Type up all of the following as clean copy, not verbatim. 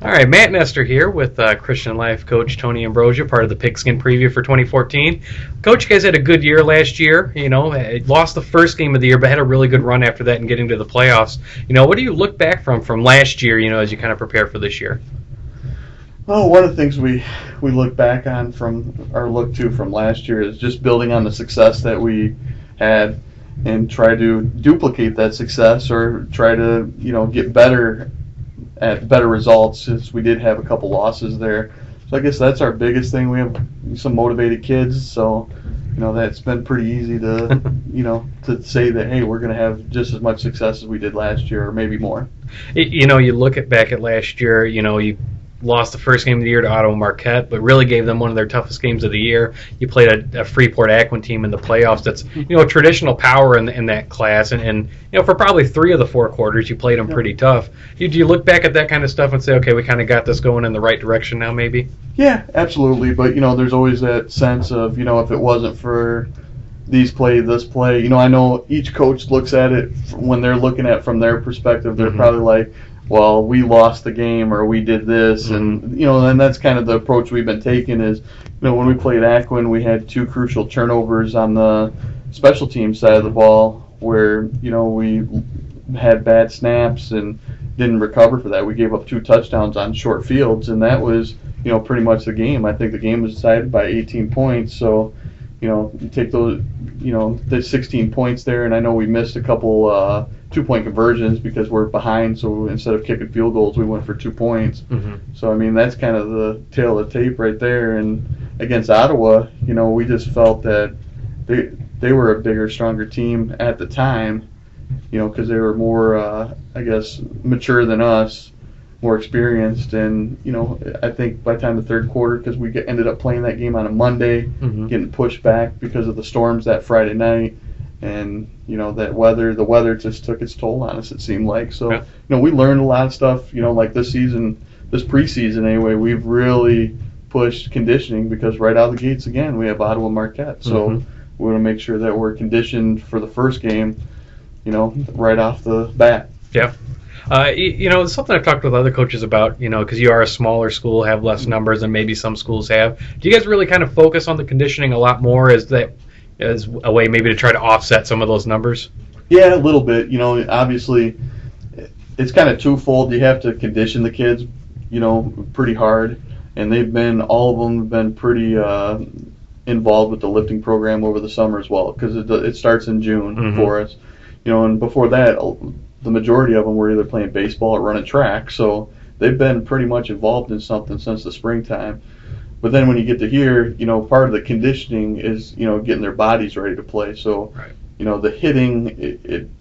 All right, Matt Nestor here with Christian Life coach Tony Ambrogio, part of the Pigskin preview for 2014. Coach, you guys had a good year last year. Lost the first game of the year, but had a really good run after that and getting to the playoffs. What do you look back from last year, as you kind of prepare for this year? Well, one of the things we look back on from last year is just building on the success that we had and try to duplicate that success or try to, get better at better results, since we did have a couple losses there. So I guess that's our biggest thing. We have some motivated kids, so that's been pretty easy to to say that, hey, we're going to have just as much success as we did last year or maybe more. You look back at last year, you lost the first game of the year to Ottawa Marquette, but really gave them one of their toughest games of the year. You played a Freeport Aquin team in the playoffs that's a traditional power in that class, and for probably 3 of the 4 quarters you played them pretty tough. Do you look back at that kind of stuff and say, okay, we kind of got this going in the right direction now, maybe? Yeah, absolutely. But there's always that sense of if it wasn't for this play. I know each coach looks at it when they're looking at it from their perspective. They're probably like, well, we lost the game or we did this, and and that's kind of the approach we've been taking is, when we played Aquin, we had 2 crucial turnovers on the special team side of the ball where, we had bad snaps and didn't recover for that. We gave up 2 touchdowns on short fields, and that was, pretty much the game. I think the game was decided by 18 points, so you take those, there's 16 points there, and I know we missed a couple 2-point conversions because we're behind, so instead of kicking field goals, we went for 2 points. So, that's kind of the tail of the tape right there. And against Ottawa, we just felt that they were a bigger, stronger team at the time, because they were more, I guess, mature than us, more experienced, and I think by the time the third quarter, because we ended up playing that game on a Monday, getting pushed back because of the storms that Friday night, and that the weather just took its toll on us, it seemed like. So we learned a lot of stuff. Like this preseason anyway, we've really pushed conditioning, because right out of the gates again we have Ottawa Marquette, so we want to make sure that we're conditioned for the first game, right off the bat. Yeah. It's something I've talked with other coaches about, because you are a smaller school, have less numbers than maybe some schools have. Do you guys really kind of focus on the conditioning a lot more as a way maybe to try to offset some of those numbers? Yeah, a little bit. Obviously, it's kind of twofold. You have to condition the kids, pretty hard, and all of them have been pretty involved with the lifting program over the summer as well, because it starts in June for us. And before that, the majority of them were either playing baseball or running track, so they've been pretty much involved in something since the springtime. But then when you get to here, part of the conditioning is, getting their bodies ready to play. So, the hitting,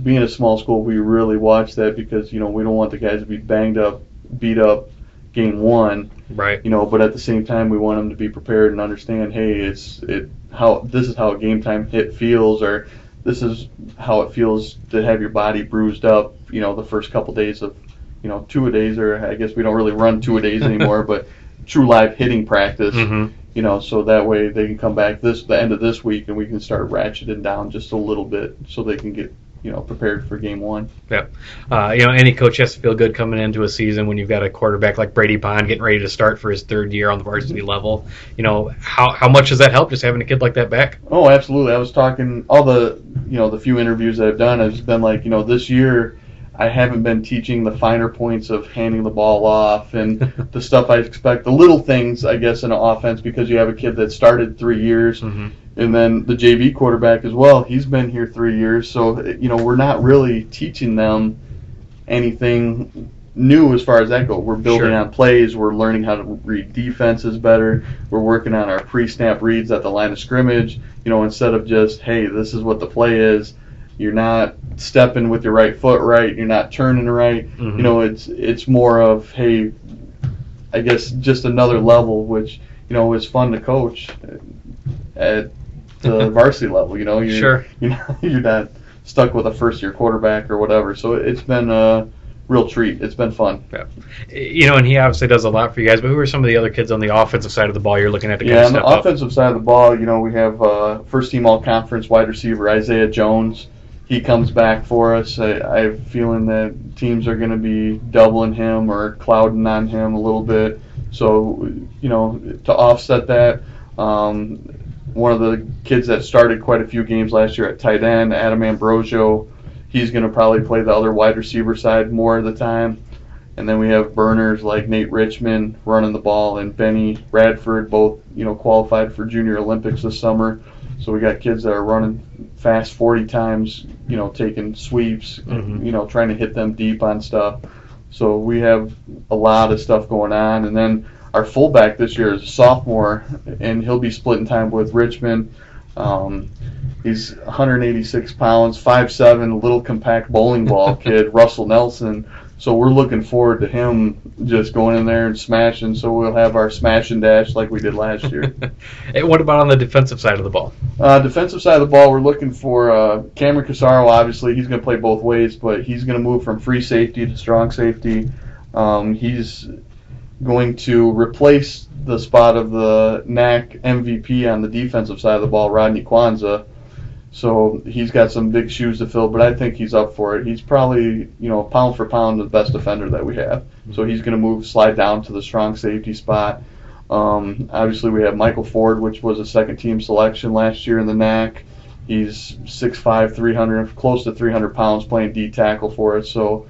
being a small school, we really watch that, because, we don't want the guys to be banged up, beat up game one. Right. But at the same time, we want them to be prepared and understand, hey, this is how a game time hit feels, or this is how it feels to have your body bruised up, the first couple days of, 2-a-days, or I guess we don't really run 2-a-days anymore, but true live hitting practice, so that way they can come back the end of this week and we can start ratcheting down just a little bit so they can get, prepared for game one. Yeah. Any coach has to feel good coming into a season when you've got a quarterback like Brady Bond getting ready to start for his 3rd year on the varsity level. How much does that help, just having a kid like that back? Oh, absolutely. I was talking, all the, the few interviews that I've done, I've just been like, this year I haven't been teaching the finer points of handing the ball off and the stuff I expect, the little things, I guess, in an offense, because you have a kid that started 3 years, and then the JV quarterback as well. He's been here 3 years, so we're not really teaching them anything new as far as that goes. We're building on plays. We're learning how to read defenses better. We're working on our pre-snap reads at the line of scrimmage. Instead of just, hey, this is what the play is. You're not stepping with your right foot right. You're not turning right. It's more of, hey, I guess just another level, which is fun to coach at the varsity level. You're not stuck with a first-year quarterback or whatever. So it's been a real treat. It's been fun. Yeah. And he obviously does a lot for you guys, but who are some of the other kids on the offensive side of the ball you're looking at to kind of step up? Yeah, on the offensive side of the ball, we have first-team all-conference wide receiver Isaiah Jones. he comes back for us. I have a feeling that teams are going to be doubling him or clouding on him a little bit. So, to offset that, one of the kids that started quite a few games last year at tight end, Tony Ambrogio, he's going to probably play the other wide receiver side more of the time. And then we have burners like Nate Richmond running the ball and Benny Radford, both qualified for Junior Olympics this summer. So we got kids that are running fast 40 times, taking sweeps, trying to hit them deep on stuff. So we have a lot of stuff going on. And then our fullback this year is a sophomore, and he'll be splitting time with Richmond. He's 186 pounds, 5'7", little compact bowling ball kid, Russell Nelson. So we're looking forward to him just going in there and smashing. So we'll have our smash and dash like we did last year. Hey, what about on the defensive side of the ball? Defensive side of the ball, we're looking for Cameron Casaro. Obviously, he's going to play both ways, but he's going to move from free safety to strong safety. He's going to replace the spot of the NAC MVP on the defensive side of the ball, Rodney Kwanzaa. So he's got some big shoes to fill, but I think he's up for it. He's probably, pound for pound, the best defender that we have. So he's going to slide down to the strong safety spot. Obviously, we have Michael Ford, which was a second-team selection last year in the NAC. He's 6'5", 300, close to 300 pounds, playing D tackle for us. So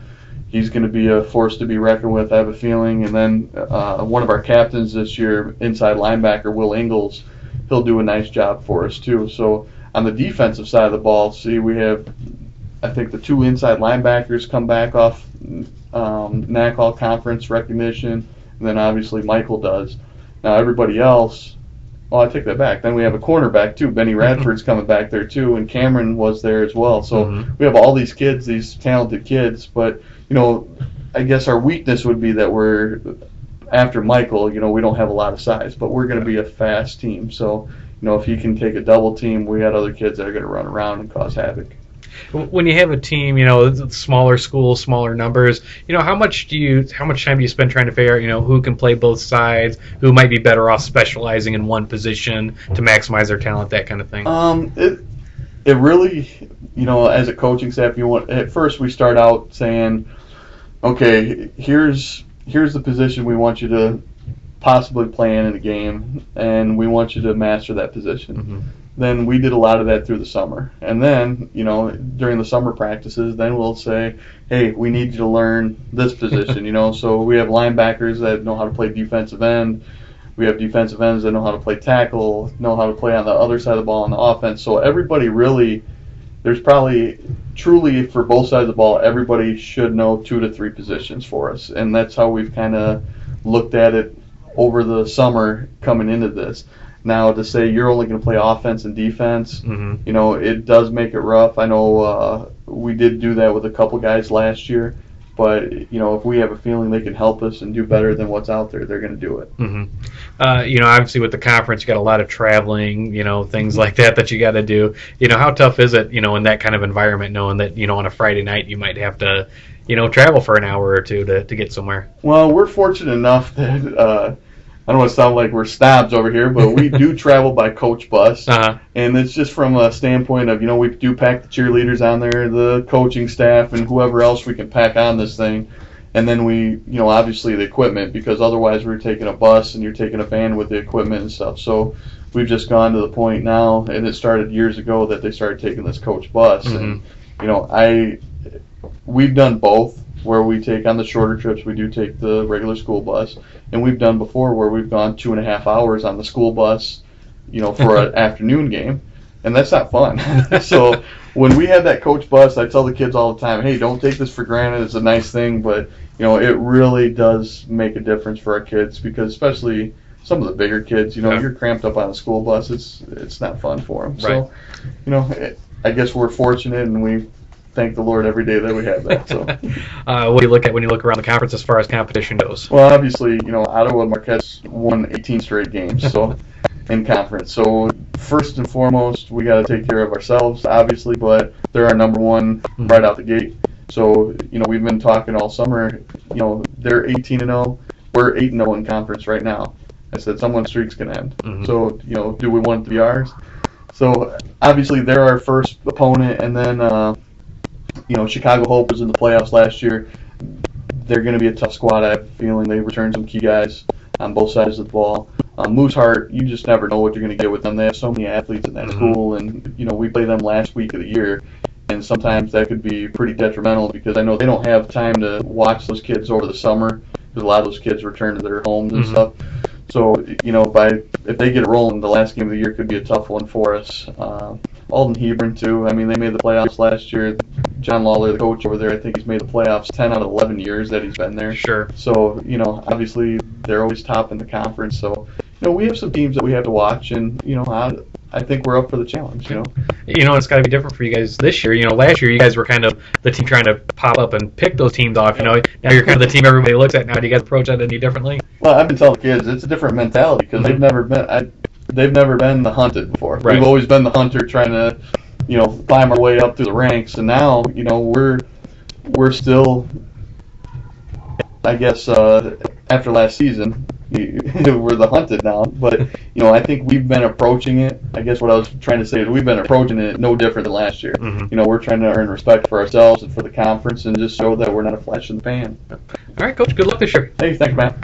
he's going to be a force to be reckoned with, I have a feeling. And then one of our captains this year, inside linebacker, Will Ingalls, he'll do a nice job for us too. So on the defensive side of the ball, we have, I think, the two inside linebackers come back off NAC All-Conference recognition, and then obviously Michael does. Now everybody else, I take that back. Then we have a cornerback too. Benny Radford's coming back there too, and Cameron was there as well. So we have all these kids, these talented kids, but I guess our weakness would be that we're, after Michael, we don't have a lot of size, but we're going to be a fast team. So, if he can take a double team, we got other kids that are going to run around and cause havoc. When you have a team, smaller schools, smaller numbers, how much time do you spend trying to figure out, who can play both sides, who might be better off specializing in one position to maximize their talent, that kind of thing? It really, as a coaching staff, at first we start out saying, okay, here's the position we want you to possibly play in a game, and we want you to master that position. Then we did a lot of that through the summer. And then, during the summer practices, then we'll say, hey, we need you to learn this position, So we have linebackers that know how to play defensive end. We have defensive ends that know how to play tackle, know how to play on the other side of the ball on the offense. So everybody really, there's probably, truly for both sides of the ball, everybody should know 2 to 3 positions for us. And that's how we've kind of looked at it over the summer coming into this. Now, to say you're only going to play offense and defense, it does make it rough. I know we did do that with a couple guys last year, but if we have a feeling they can help us and do better than what's out there, they're going to do it. Obviously with the conference, you got a lot of traveling, things like that you got to do. How tough is it, in that kind of environment, knowing that on a Friday night you might have to, travel for an hour or two to get somewhere? Well, we're fortunate enough that. I don't want to sound like we're snobs over here, but we do travel by coach bus. And it's just from a standpoint of, we do pack the cheerleaders on there, the coaching staff, and whoever else we can pack on this thing. And then we, obviously the equipment, because otherwise we're taking a bus and you're taking a van with the equipment and stuff. So we've just gone to the point now, and it started years ago, that they started taking this coach bus. And, we've done both. Where we take on the shorter trips, we do take the regular school bus, and we've done before where we've gone 2.5 hours on the school bus, for an afternoon game, and that's not fun. So when we have that coach bus, I tell the kids all the time, hey, don't take this for granted. It's a nice thing, but it really does make a difference for our kids, because especially some of the bigger kids, you're cramped up on a school bus. It's not fun for them. Right. So, I guess we're fortunate, and we thank the Lord every day that we have that. So, what do you look at when you look around the conference as far as competition goes? Well, obviously, Ottawa Marquette's won 18 straight games, so in conference. So first and foremost, we got to take care of ourselves, obviously, but they're our number one right out the gate. So, we've been talking all summer. They're 18-0. We're 8-0 in conference right now. I said someone's streak's gonna end. So, do we want it to be ours? So obviously they're our first opponent, and then Chicago Hope was in the playoffs last year. They're going to be a tough squad. I have a feeling they return some key guys on both sides of the ball. Moose Heart, you just never know what you're going to get with them. They have so many athletes in that school, and we play them last week of the year, and sometimes that could be pretty detrimental because I know they don't have time to watch those kids over the summer because a lot of those kids return to their homes and stuff. So if they get it rolling, the last game of the year could be a tough one for us. Alden Hebron too. I mean, they made the playoffs last year. John Lawler, the coach over there, I think he's made the playoffs 10 out of 11 years that he's been there. Sure. So, obviously they're always top in the conference. So, we have some teams that we have to watch, and, I think we're up for the challenge, It's got to be different for you guys this year. Last year you guys were kind of the team trying to pop up and pick those teams off. Now you're kind of the team everybody looks at. Now do you guys approach that any differently? Well, I've been telling the kids it's a different mentality because they've never been the hunted before. Right. We've always been the hunter trying to, climb our way up through the ranks, and now, we're still, I guess, after last season, we're the hunted now. But, I think we've been approaching it. I guess what I was trying to say is we've been approaching it no different than last year. We're trying to earn respect for ourselves and for the conference and just show that we're not a flash in the pan. All right, Coach. Good luck this year. Hey, thanks, man.